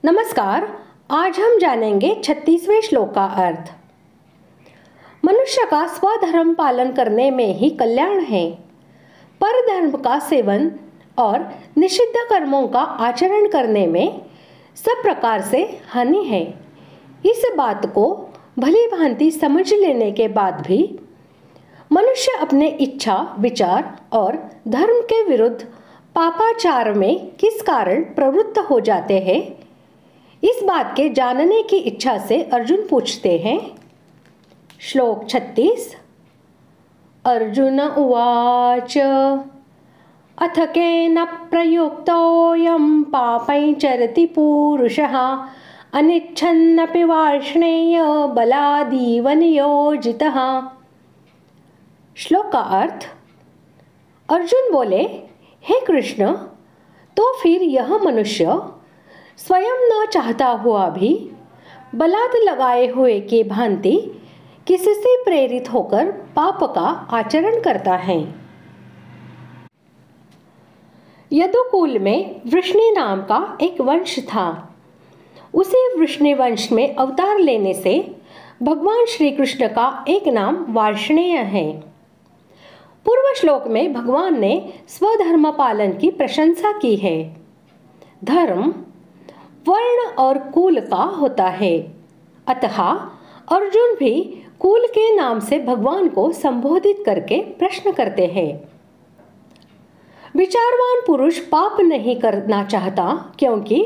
नमस्कार। आज हम जानेंगे 36वें श्लोक का अर्थ। मनुष्य का स्वधर्म पालन करने में ही कल्याण है। परधर्म का सेवन और निषिद्ध कर्मों का आचरण करने में सब प्रकार से हानि है। इस बात को भली भांति समझ लेने के बाद भी मनुष्य अपने इच्छा, विचार और धर्म के विरुद्ध पापाचार में किस कारण प्रवृत्त हो जाते हैं, इस बात के जानने की इच्छा से अर्जुन पूछते हैं। श्लोक 36। अर्जुन उवाच अथ केन प्रयुक्तोऽयं पापं चरति पूरुषः अनिच्छन्नपि वार्ष्णेय बलादीव नियोजितः। श्लोक का अर्थ। अर्जुन बोले, हे कृष्ण, तो फिर यह मनुष्य स्वयं न चाहता हुआ भी बलात् लगाए हुए की भांति किससे प्रेरित होकर पाप का आचरण करता है। यदुकुल में वृष्णि नाम का एक वंश था। उसी वृष्णि वंश में अवतार लेने से भगवान श्री कृष्ण का एक नाम वार्ष्णेय है। पूर्व श्लोक में भगवान ने स्वधर्म पालन की प्रशंसा की है। धर्म वर्ण और कुल का होता है, अतः अर्जुन भी कुल के नाम से भगवान को संबोधित करके प्रश्न करते हैं। विचारवान पुरुष पाप नहीं करना चाहता, क्योंकि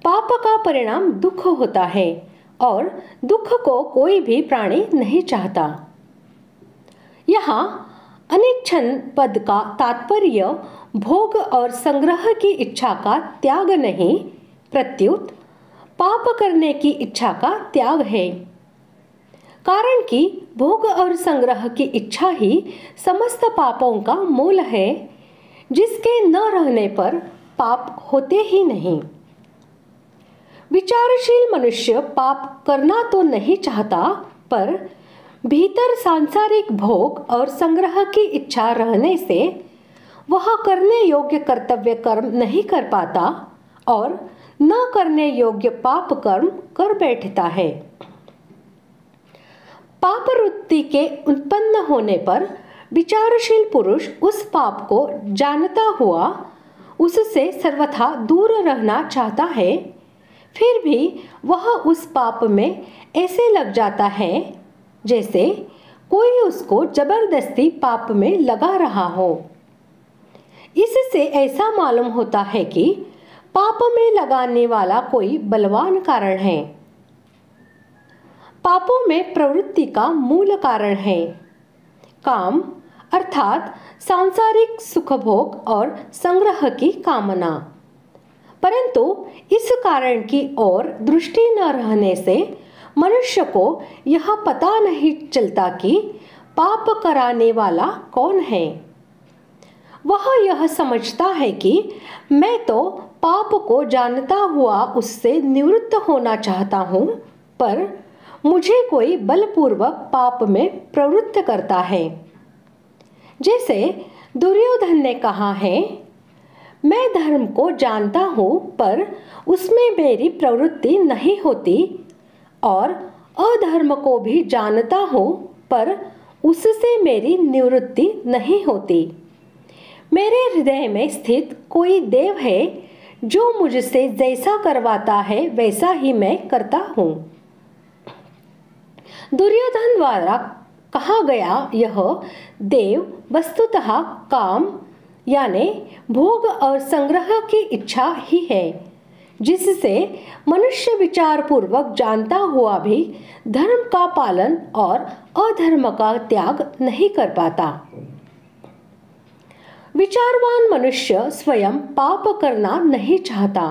पाप का परिणाम दुख होता है और दुख को कोई भी प्राणी नहीं चाहता। यहाँ अनिच्छन पद का तात्पर्य भोग और संग्रह की इच्छा का त्याग नहीं, प्रत्युत पाप करने की इच्छा का त्याग है। कारण कि भोग और संग्रह की इच्छा ही समस्त पापों का मूल है, जिसके न रहने पर पाप होते ही नहीं। विचारशील मनुष्य पाप करना तो नहीं चाहता, पर भीतर सांसारिक भोग और संग्रह की इच्छा रहने से वह करने योग्य कर्तव्य कर्म नहीं कर पाता और न करने योग्य पाप कर्म कर बैठता है। पाप वृत्ति के उत्पन्न होने पर विचारशील पुरुष उस पाप को जानता हुआ उससे सर्वथा दूर रहना चाहता है, फिर भी वह उस पाप में ऐसे लग जाता है जैसे कोई उसको जबरदस्ती पाप में लगा रहा हो। इससे ऐसा मालूम होता है कि पाप में लगाने वाला कोई बलवान कारण है। पापों में प्रवृत्ति का मूल कारण है काम, अर्थात सांसारिक सुख भोग और संग्रह की कामना। परंतु इस कारण की ओर दृष्टि न रहने से मनुष्य को यह पता नहीं चलता कि पाप कराने वाला कौन है। वह यह समझता है कि मैं तो पाप को जानता हुआ उससे निवृत्त होना चाहता हूँ, पर मुझे कोई बलपूर्वक पाप में प्रवृत्त करता है। जैसे दुर्योधन ने कहा है, मैं धर्म को जानता हूँ पर उसमें मेरी प्रवृत्ति नहीं होती, और अधर्म को भी जानता हूँ पर उससे मेरी निवृत्ति नहीं होती। मेरे हृदय में स्थित कोई देव है जो मुझसे जैसा करवाता है वैसा ही मैं करता हूँ। दुर्योधन द्वारा कहा गया यह देव वस्तुतः काम यानी भोग और संग्रह की इच्छा ही है, जिससे मनुष्य विचार पूर्वक जानता हुआ भी धर्म का पालन और अधर्म का त्याग नहीं कर पाता। विचारवान मनुष्य स्वयं पाप करना नहीं चाहता,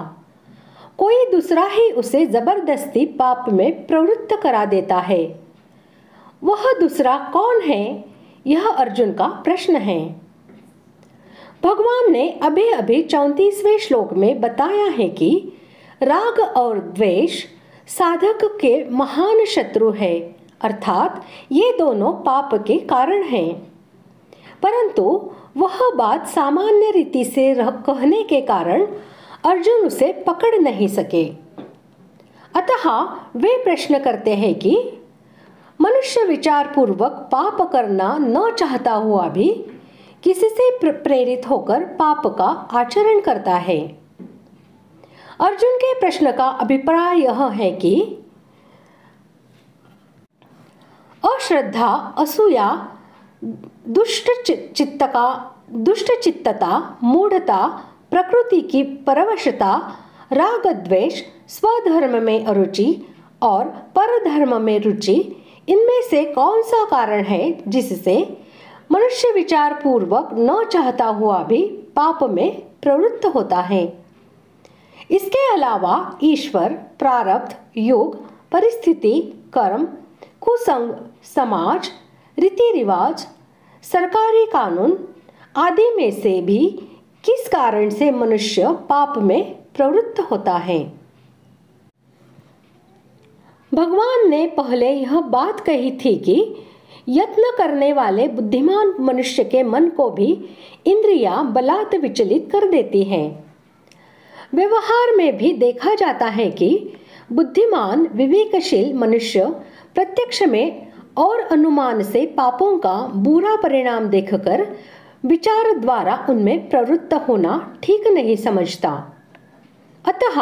कोई दूसरा ही उसे जबरदस्ती पाप में प्रवृत्त करा देता है। वह दूसरा कौन है, यह अर्जुन का प्रश्न है। भगवान ने अभी अभी 34वें श्लोक में बताया है कि राग और द्वेष साधक के महान शत्रु है, अर्थात ये दोनों पाप के कारण हैं। परंतु वह बात सामान्य रीति से कहने के कारण अर्जुन उसे पकड़ नहीं सके। अतः वे प्रश्न करते हैं कि मनुष्य विचार पूर्वक पाप करना न चाहता हुआ भी किसी से प्रेरित होकर पाप का आचरण करता है। अर्जुन के प्रश्न का अभिप्राय यह है कि अश्रद्धा, असूया, दुष्टचित्तता, मूढ़ता, प्रकृति की परवशता, राग द्वेष, स्वधर्म में अरुचि और परधर्म में रुचि, इनमें से कौन सा कारण है जिससे मनुष्य विचार पूर्वक न चाहता हुआ भी पाप में प्रवृत्त होता है? इसके अलावा ईश्वर, प्रारब्ध, योग, परिस्थिति, कर्म, कुसंग, समाज, रीति रिवाज, सरकारी कानून आदि में से भी किस कारण से मनुष्य पाप में प्रवृत्त होता है? भगवान ने पहले यह बात कही थी कि यत्न करने वाले बुद्धिमान मनुष्य के मन को भी इंद्रियां बलात् विचलित कर देती हैं। व्यवहार में भी देखा जाता है कि बुद्धिमान विवेकशील मनुष्य प्रत्यक्ष में और अनुमान से पापों का बुरा परिणाम देखकर विचार द्वारा उनमें प्रवृत्त होना ठीक नहीं समझता, अतः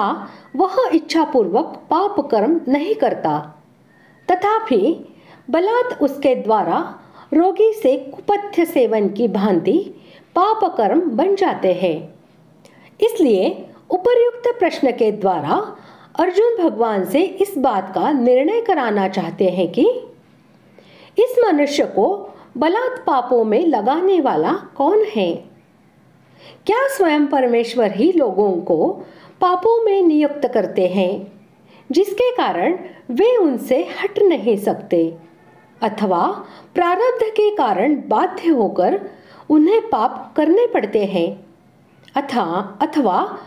वह इच्छापूर्वक पाप कर्म नहीं करता, तथापि बलात् उसके द्वारा रोगी से कुपथ्य सेवन की भांति पाप कर्म बन जाते हैं। इसलिए उपर्युक्त प्रश्न के द्वारा अर्जुन भगवान से इस बात का निर्णय कराना चाहते हैं कि इस मनुष्य को बलात् पापों में लगाने वाला कौन है? क्या स्वयं परमेश्वर ही लोगों को पापों में नियुक्त करते हैं, जिसके कारण वे उनसे हट नहीं सकते, अथवा प्रारब्ध के कारण बाध्य होकर उन्हें पाप करने पड़ते हैं, अथवा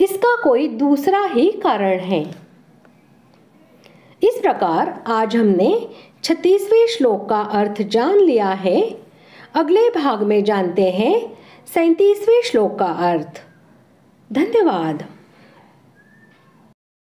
इसका कोई दूसरा ही कारण है? इस प्रकार आज हमने 36वें श्लोक का अर्थ जान लिया है। अगले भाग में जानते हैं 37वें श्लोक का अर्थ। धन्यवाद।